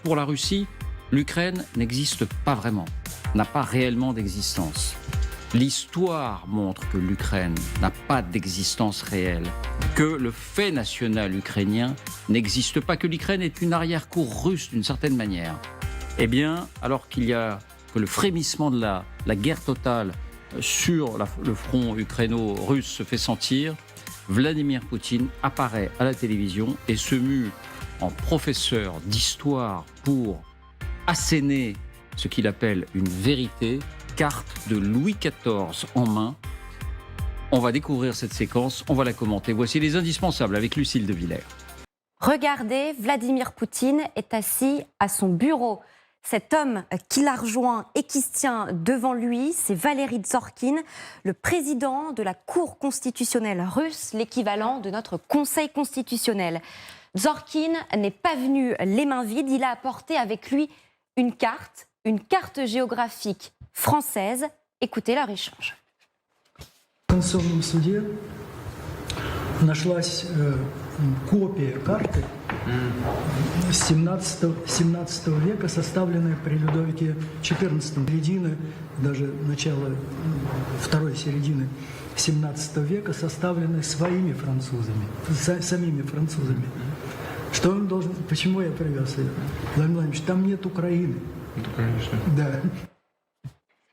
pour la Russie, l'Ukraine n'existe pas vraiment, n'a pas réellement d'existence. L'histoire montre que l'Ukraine n'a pas d'existence réelle, que le fait national ukrainien n'existe pas, que l'Ukraine est une arrière-cour russe d'une certaine manière. Eh bien, alors qu'il y a que le frémissement de la guerre totale sur le front ukraino-russe se fait sentir, Vladimir Poutine apparaît à la télévision et se mue en professeur d'histoire pour asséner ce qu'il appelle une vérité, carte de Louis XIV en main. On va découvrir cette séquence, on va la commenter. Voici les indispensables avec Lucille de Villers. Regardez, Vladimir Poutine est assis à son bureau. Cet homme qui l'a rejoint et qui se tient devant lui, c'est Valéry Dzorkine, le président de la Cour constitutionnelle russe, l'équivalent de notre Conseil constitutionnel. Dzorkine n'est pas venu les mains vides, il a apporté avec lui une carte géographique française. Écoutez leur échange. В Конституционном суде нашлась копия карты 17 века, составленная при Людовике XIV, середины, даже начала второй середины 17 века, составленная своими французами, самими французами. Что он должен, почему я привез ее? Владимир Владимирович, там нет Украины. Ну, конечно. Да.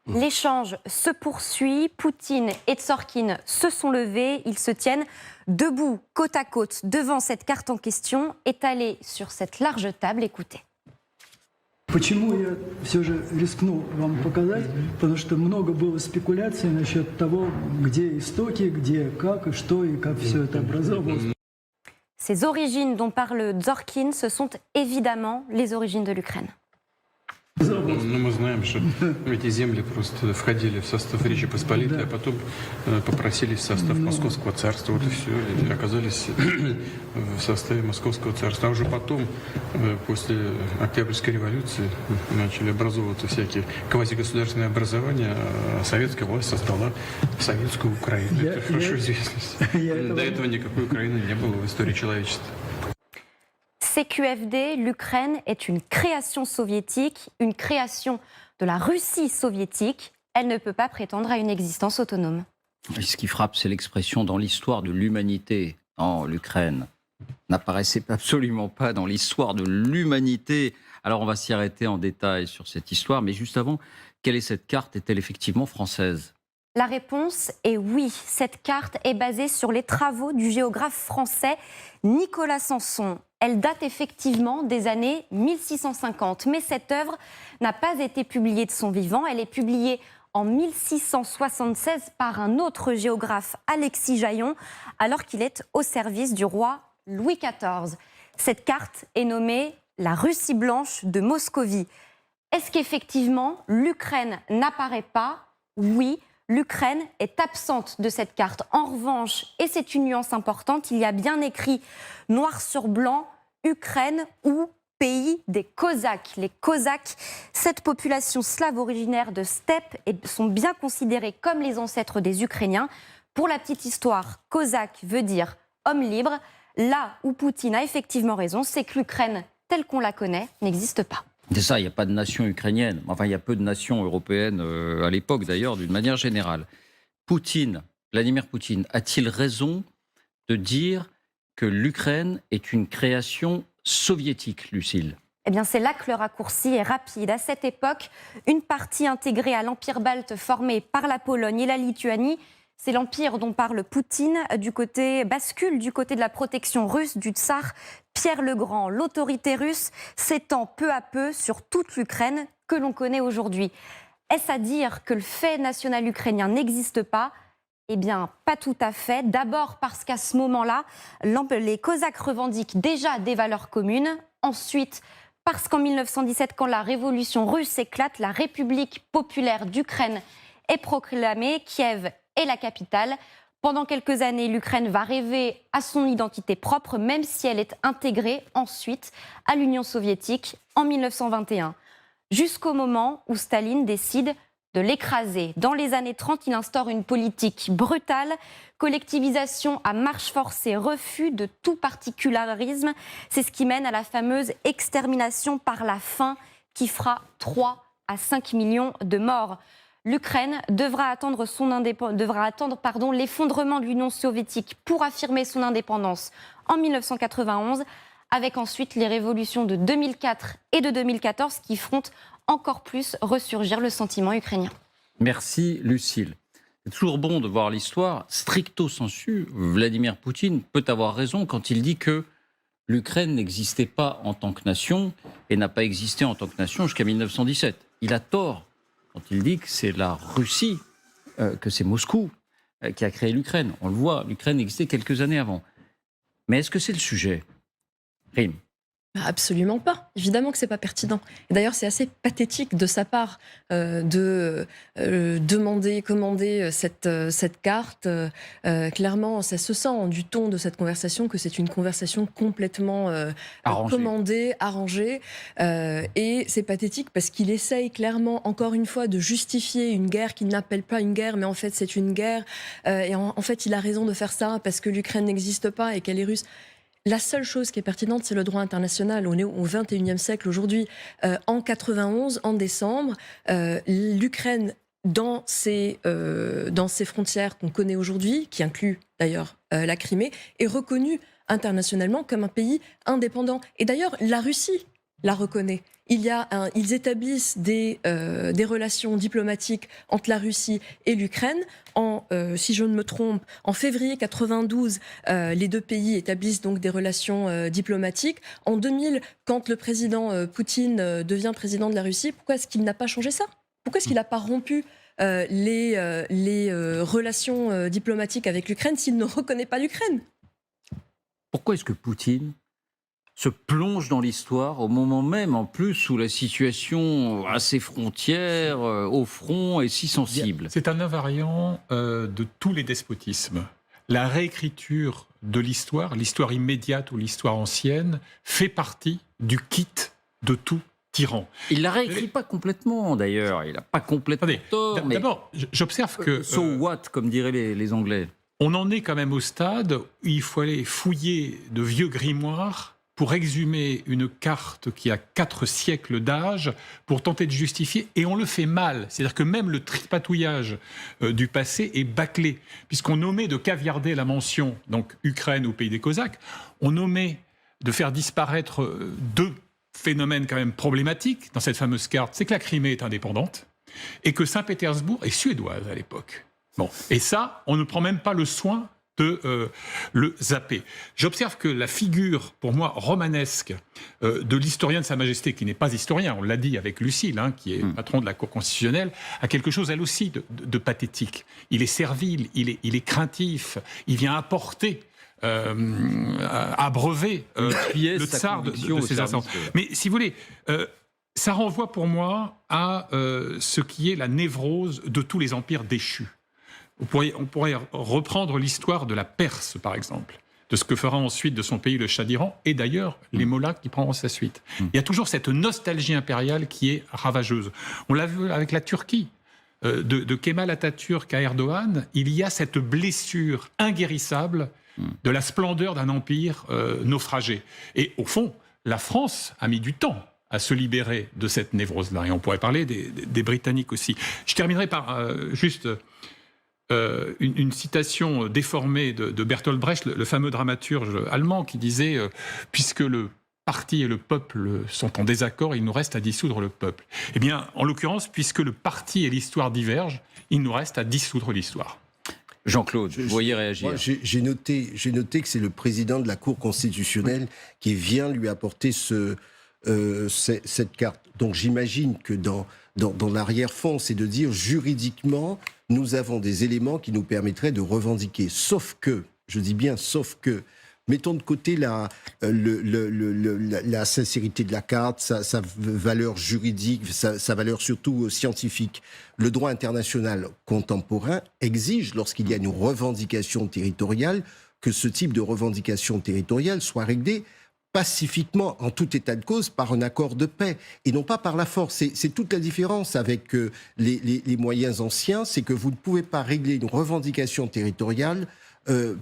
L'échange se poursuit, Poutine et Dzorkine se sont levés, ils se tiennent debout, côte à côte, devant cette carte en question, étalée sur cette large table. Écoutez. Почему я все же рискнул вам показать? Потому что много было спекуляций насчет того, где истоки, где, как и что и как все это образовалось. Ces origines dont parle Dzorkine, ce sont évidemment les origines de l'Ukraine. Ну, мы знаем, что эти земли просто входили в состав Речи Посполитой, а потом попросились в состав Московского царства. Вот и все. И оказались в составе Московского царства. А уже потом, после Октябрьской революции, начали образовываться всякие квазигосударственные образования. А советская власть создала советскую Украину. Это хорошо известно. До этого никакой Украины не было в истории человечества. CQFD, l'Ukraine est une création soviétique, une création de la Russie soviétique. Elle ne peut pas prétendre à une existence autonome. Et ce qui frappe, c'est l'expression dans l'histoire de l'humanité. Non, l'Ukraine n'apparaissait absolument pas dans l'histoire de l'humanité. Alors on va s'y arrêter en détail sur cette histoire, mais juste avant, quelle est cette carte? Est-elle effectivement française? La réponse est oui. Cette carte est basée sur les travaux du géographe français Nicolas Sanson. Elle date effectivement des années 1650, mais cette œuvre n'a pas été publiée de son vivant. Elle est publiée en 1676 par un autre géographe, Alexis Jaillon, alors qu'il est au service du roi Louis XIV. Cette carte est nommée la Russie blanche de Moscovie. Est-ce qu'effectivement l'Ukraine n'apparaît pas? Oui. L'Ukraine est absente de cette carte. En revanche, et c'est une nuance importante, il y a bien écrit noir sur blanc Ukraine ou pays des Cosaques. Les Cosaques, cette population slave originaire de steppe, sont bien considérés comme les ancêtres des Ukrainiens. Pour la petite histoire, Cosaque veut dire homme libre. Là où Poutine a effectivement raison, c'est que l'Ukraine, telle qu'on la connaît, n'existe pas. C'est ça, il n'y a pas de nation ukrainienne. Enfin, il y a peu de nations européennes à l'époque, d'ailleurs, d'une manière générale. Vladimir Poutine, a-t-il raison de dire que l'Ukraine est une création soviétique, Lucille? Eh bien, c'est là que le raccourci est rapide. À cette époque, une partie intégrée à l'Empire balte formé par la Pologne et la Lituanie, c'est l'empire dont parle Poutine, bascule du côté de la protection russe du tsar Pierre le Grand. L'autorité russe s'étend peu à peu sur toute l'Ukraine que l'on connaît aujourd'hui. Est-ce à dire que le fait national ukrainien n'existe pas? Eh bien, pas tout à fait. D'abord parce qu'à ce moment-là, les Cosaques revendiquent déjà des valeurs communes. Ensuite, parce qu'en 1917, quand la révolution russe éclate, la République populaire d'Ukraine est proclamée. Kiev est la capitale. Pendant quelques années, l'Ukraine va rêver à son identité propre, même si elle est intégrée ensuite à l'Union soviétique en 1921. Jusqu'au moment où Staline décide de l'écraser. Dans les années 30, il instaure une politique brutale, collectivisation à marche forcée, refus de tout particularisme. C'est ce qui mène à la fameuse extermination par la faim qui fera 3 à 5 millions de morts. L'Ukraine devra attendre l'effondrement de l'Union soviétique pour affirmer son indépendance en 1991, avec ensuite les révolutions de 2004 et de 2014 qui feront encore plus ressurgir le sentiment ukrainien. Merci Lucille. C'est toujours bon de voir l'histoire. Stricto sensu, Vladimir Poutine peut avoir raison quand il dit que l'Ukraine n'existait pas en tant que nation et n'a pas existé en tant que nation jusqu'à 1917. Il a tort quand il dit que c'est la Russie, que c'est Moscou qui a créé l'Ukraine. On le voit, l'Ukraine existait quelques années avant. Mais est-ce que c'est le sujet ? Rime. Absolument pas. Évidemment que c'est pas pertinent. Et d'ailleurs, c'est assez pathétique de sa part de commander cette carte. Clairement, ça se sent du ton de cette conversation que c'est une conversation complètement commandée, arrangée. Et c'est pathétique parce qu'il essaye clairement, encore une fois, de justifier une guerre qu'il n'appelle pas une guerre, mais en fait, c'est une guerre. Et en fait, il a raison de faire ça parce que l'Ukraine n'existe pas et qu'elle est russe. La seule chose qui est pertinente, c'est le droit international. On est au XXIe siècle aujourd'hui. En 91, en décembre, l'Ukraine, dans ses frontières qu'on connaît aujourd'hui, qui incluent d'ailleurs la Crimée, est reconnue internationalement comme un pays indépendant. Et d'ailleurs, la Russie la reconnaît. Ils établissent des relations diplomatiques entre la Russie et l'Ukraine. Si je ne me trompe, en février 92, les deux pays établissent donc des relations diplomatiques. En 2000, quand le président Poutine devient président de la Russie, pourquoi est-ce qu'il n'a pas changé ça ? Pourquoi est-ce qu'il n'a pas rompu les relations diplomatiques avec l'Ukraine s'il ne reconnaît pas l'Ukraine ? Pourquoi est-ce que Poutine se plonge dans l'histoire au moment même, en plus, où la situation à ses frontières, au front, est si sensible? C'est un invariant de tous les despotismes. La réécriture de l'histoire immédiate ou l'histoire ancienne, fait partie du kit de tout tyran. Il ne la réécrit pas complètement, d'ailleurs. Il n'a pas complètement tort. D'abord, j'observe que... So what, comme diraient les Anglais. On en est quand même au stade où il faut aller fouiller de vieux grimoires pour exhumer une carte qui a 4 siècles d'âge, pour tenter de justifier, et on le fait mal. C'est-à-dire que même le tripatouillage du passé est bâclé, puisqu'on omet de caviarder la mention, donc Ukraine ou pays des Cosaques, on omet de faire disparaître 2 phénomènes quand même problématiques dans cette fameuse carte. C'est que la Crimée est indépendante, et que Saint-Pétersbourg est suédoise à l'époque. Bon. Et ça, on ne prend même pas le soin de le zapper. J'observe que la figure, pour moi, romanesque de l'historien de Sa Majesté, qui n'est pas historien, on l'a dit avec Lucille, qui est patron de la Cour constitutionnelle, a quelque chose, elle aussi, de pathétique. Il est servile, il est craintif, il vient apporter, abreuver le tsar de ses instances. Mais si vous voulez... ça renvoie pour moi à ce qui est la névrose de tous les empires déchus. On pourrait reprendre l'histoire de la Perse, par exemple, de ce que fera ensuite de son pays le Shah d'Iran, et d'ailleurs les Mollahs qui prendront sa suite. Il y a toujours cette nostalgie impériale qui est ravageuse. On l'a vu avec la Turquie, de Kemal Atatürk à Erdogan, il y a cette blessure inguérissable de la splendeur d'un empire naufragé. Et au fond, la France a mis du temps à se libérer de cette névrose-là. Et on pourrait parler des Britanniques aussi. Je terminerai par juste... une citation déformée de Bertolt Brecht, le fameux dramaturge allemand, qui disait « Puisque le parti et le peuple sont en désaccord, il nous reste à dissoudre le peuple. » Eh bien, en l'occurrence, puisque le parti et l'histoire divergent, il nous reste à dissoudre l'histoire. Jean-Claude, vous voyez réagir. Moi, j'ai noté que c'est le président de la Cour constitutionnelle qui vient lui apporter cette carte. Donc j'imagine que dans l'arrière-fond, c'est de dire juridiquement, nous avons des éléments qui nous permettraient de revendiquer. Sauf que, je dis bien sauf que, mettons de côté la sincérité de la carte, sa valeur juridique, sa valeur surtout scientifique. Le droit international contemporain exige, lorsqu'il y a une revendication territoriale, que ce type de revendication territoriale soit réglé pacifiquement, en tout état de cause, par un accord de paix, et non pas par la force. C'est toute la différence avec les moyens anciens, c'est que vous ne pouvez pas régler une revendication territoriale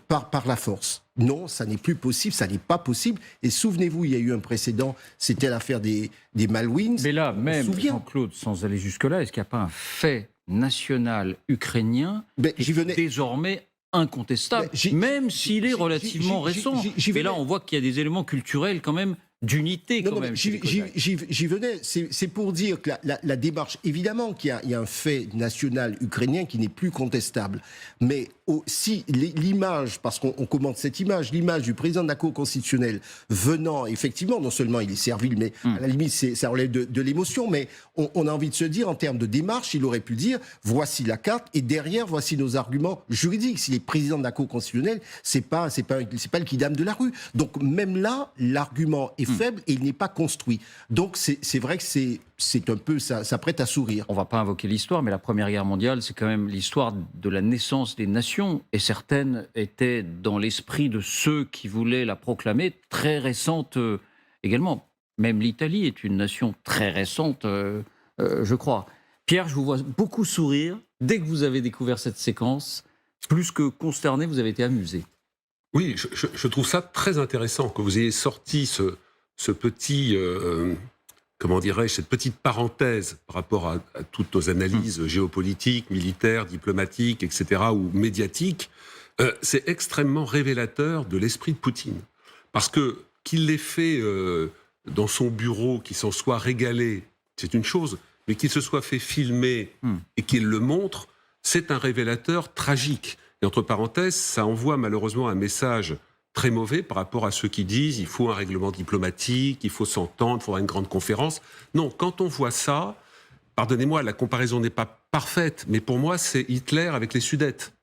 par la force. Non, ça n'est plus possible, ça n'est pas possible. Et souvenez-vous, il y a eu un précédent, c'était l'affaire des Malouines. Mais là, même, Jean-Claude, sans aller jusque-là, est-ce qu'il n'y a pas un fait national ukrainien qui est désormais incontestable, même s'il est relativement récent. Mais là, on voit qu'il y a des éléments culturels quand même d'unité. J'y venais. C'est pour dire que la démarche, évidemment qu'il y a un fait national ukrainien qui n'est plus contestable. Mais si l'image, parce qu'on commente cette image, l'image du président de la Cour constitutionnelle venant, effectivement, non seulement il est servile, mais à la limite, ça relève de l'émotion, mais on a envie de se dire, en termes de démarche, il aurait pu dire, voici la carte, et derrière, voici nos arguments juridiques. S'il est président de la Cour constitutionnelle, c'est pas le kidam de la rue. Donc même là, l'argument est faible et il n'est pas construit. Donc c'est vrai que c'est un peu, ça prête à sourire. On ne va pas invoquer l'histoire, mais la Première Guerre mondiale, c'est quand même l'histoire de la naissance des nations, et certaines étaient dans l'esprit de ceux qui voulaient la proclamer, très récente également. Même l'Italie est une nation très récente, je crois. Pierre, je vous vois beaucoup sourire. Dès que vous avez découvert cette séquence, plus que consterné, vous avez été amusé. Oui, je trouve ça très intéressant que vous ayez sorti ce petit... comment dirais-je, cette petite parenthèse par rapport à toutes nos analyses géopolitiques, militaires, diplomatiques, etc., ou médiatiques, c'est extrêmement révélateur de l'esprit de Poutine. Parce que qu'il l'ait fait dans son bureau, qu'il s'en soit régalé, c'est une chose, mais qu'il se soit fait filmer et qu'il le montre, c'est un révélateur tragique. Et entre parenthèses, ça envoie malheureusement un message très mauvais par rapport à ceux qui disent il faut un règlement diplomatique, il faut s'entendre, il faudra une grande conférence. Non, quand on voit ça, pardonnez-moi, la comparaison n'est pas parfaite, mais pour moi, c'est Hitler avec les Sudètes.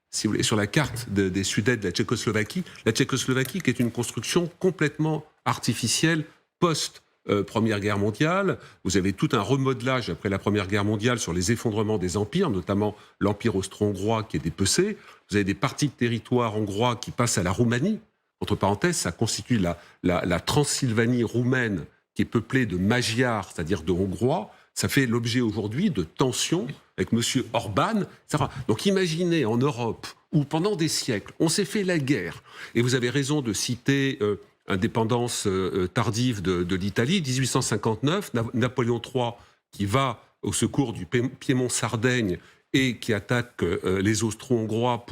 Si vous voulez, sur la carte des Sudètes de la Tchécoslovaquie qui est une construction complètement artificielle post-Première Guerre mondiale. Vous avez tout un remodelage après la Première Guerre mondiale sur les effondrements des empires, notamment l'Empire austro-hongrois qui est dépecé. Vous avez des parties de territoire hongrois qui passent à la Roumanie. Entre parenthèses, ça constitue la Transylvanie roumaine qui est peuplée de Magyars, c'est-à-dire de Hongrois. Ça fait l'objet aujourd'hui de tensions avec M. Orban, etc. Donc imaginez en Europe où pendant des siècles, on s'est fait la guerre. Et vous avez raison de citer indépendance tardive de l'Italie, 1859, Napoléon III qui va au secours du Piémont-Sardaigne et qui attaque les Austro-Hongrois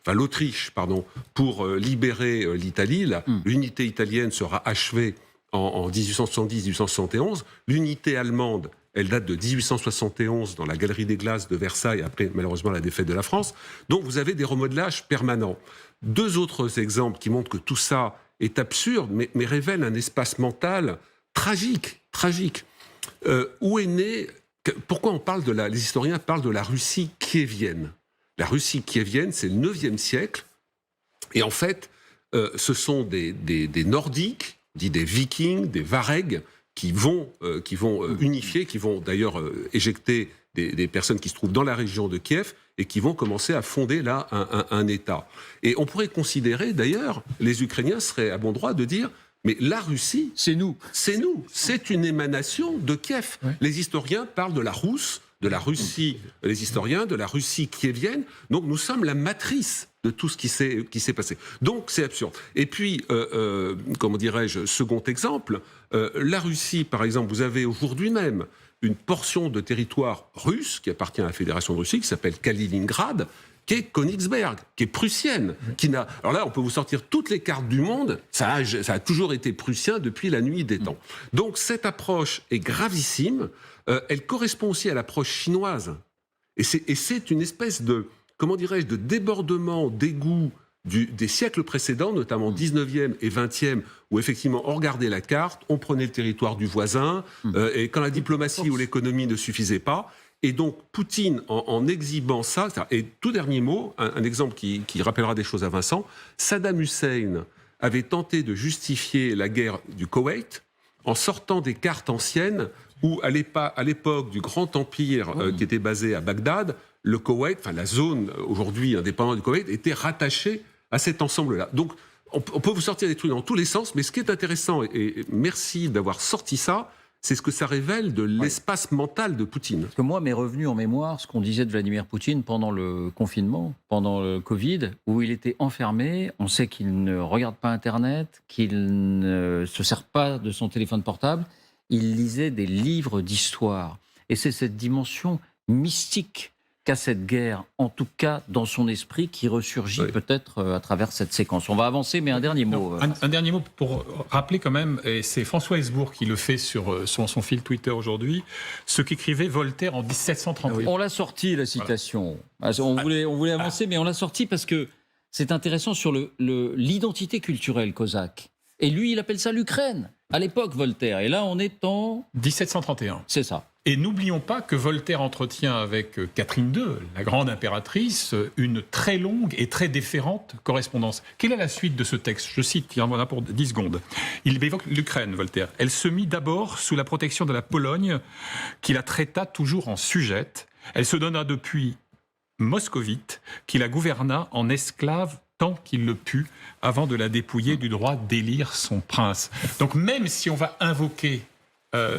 l'Autriche, pour libérer l'Italie. L'unité italienne sera achevée en 1870-1871. L'unité allemande, elle date de 1871 dans la Galerie des Glaces de Versailles, après malheureusement la défaite de la France. Donc vous avez des remodelages permanents. Deux autres exemples qui montrent que tout ça est absurde, mais révèlent un espace mental tragique. Où est né... Pourquoi les historiens parlent de la Russie kievienne? La Russie kievienne, c'est le 9e siècle. Et en fait, ce sont des Nordiques, dits des Vikings, des Varegs, qui vont unifier, qui vont d'ailleurs éjecter des personnes qui se trouvent dans la région de Kiev et qui vont commencer à fonder là un État. Et on pourrait considérer, d'ailleurs, les Ukrainiens seraient à bon droit de dire mais la Russie, c'est nous. C'est une émanation de Kiev. Ouais. Les historiens parlent de la Russie, les historiens de la Russie kievienne. Donc nous sommes la matrice de tout ce qui s'est passé. Donc c'est absurde. Et puis, comment dirais-je, second exemple, la Russie, par exemple, vous avez aujourd'hui même une portion de territoire russe qui appartient à la Fédération de Russie, qui s'appelle Kaliningrad, qui est Königsberg, qui est prussienne. Alors là, on peut vous sortir toutes les cartes du monde, ça a toujours été prussien depuis la nuit des temps. Donc cette approche est gravissime, elle correspond aussi à l'approche chinoise. Et c'est une espèce de, comment dirais-je, de débordement d'égout des siècles précédents, notamment 19e et 20e, où effectivement on regardait la carte, on prenait le territoire du voisin, et quand la diplomatie ou l'économie ne suffisaient pas. Et donc, Poutine, en exhibant ça, et tout dernier mot, un exemple qui rappellera des choses à Vincent, Saddam Hussein avait tenté de justifier la guerre du Koweït en sortant des cartes anciennes où, à l'époque du Grand Empire qui était basé à Bagdad, le Koweït, enfin la zone aujourd'hui indépendante du Koweït, était rattachée à cet ensemble-là. Donc, on peut vous sortir des trucs dans tous les sens, mais ce qui est intéressant, et merci d'avoir sorti ça, c'est ce que ça révèle de l'espace mental de Poutine. Parce que moi, m'est revenu en mémoire ce qu'on disait de Vladimir Poutine pendant le confinement, pendant le Covid, où il était enfermé. On sait qu'il ne regarde pas Internet, qu'il ne se sert pas de son téléphone portable. Il lisait des livres d'histoire. Et c'est cette dimension mystique qu'a cette guerre, en tout cas dans son esprit, qui ressurgit peut-être à travers cette séquence. On va avancer, mais un dernier mot. Un dernier mot pour rappeler quand même, et c'est François Hesbourg qui le fait sur son fil Twitter aujourd'hui, ce qu'écrivait Voltaire en 1731. On l'a sorti, la citation. Voilà. On voulait avancer, mais on l'a sorti parce que c'est intéressant sur l'identité culturelle cosaque. Et lui, il appelle ça l'Ukraine. À l'époque, Voltaire. Et là, on est en 1731. C'est ça. Et n'oublions pas que Voltaire entretient avec Catherine II, la grande impératrice, une très longue et très déférente correspondance. Quelle est la suite de ce texte? Je cite, il en a pour 10 secondes. Il évoque l'Ukraine, Voltaire. Elle se mit d'abord sous la protection de la Pologne, qui la traita toujours en sujette. Elle se donna depuis moscovite, qui la gouverna en esclave tant qu'il le put, avant de la dépouiller du droit d'élire son prince. Donc même si on va invoquer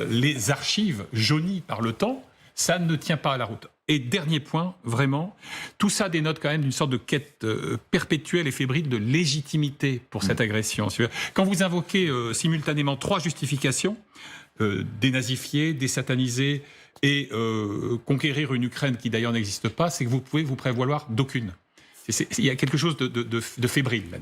les archives jaunies par le temps, ça ne tient pas à la route. Et dernier point, vraiment, tout ça dénote quand même d'une sorte de quête perpétuelle et fébrile de légitimité pour cette agression. Quand vous invoquez simultanément 3 justifications, dénazifier, désataniser et conquérir une Ukraine qui d'ailleurs n'existe pas, c'est que vous pouvez vous prévaloir d'aucune. Il y a quelque chose de fébrile là-dedans.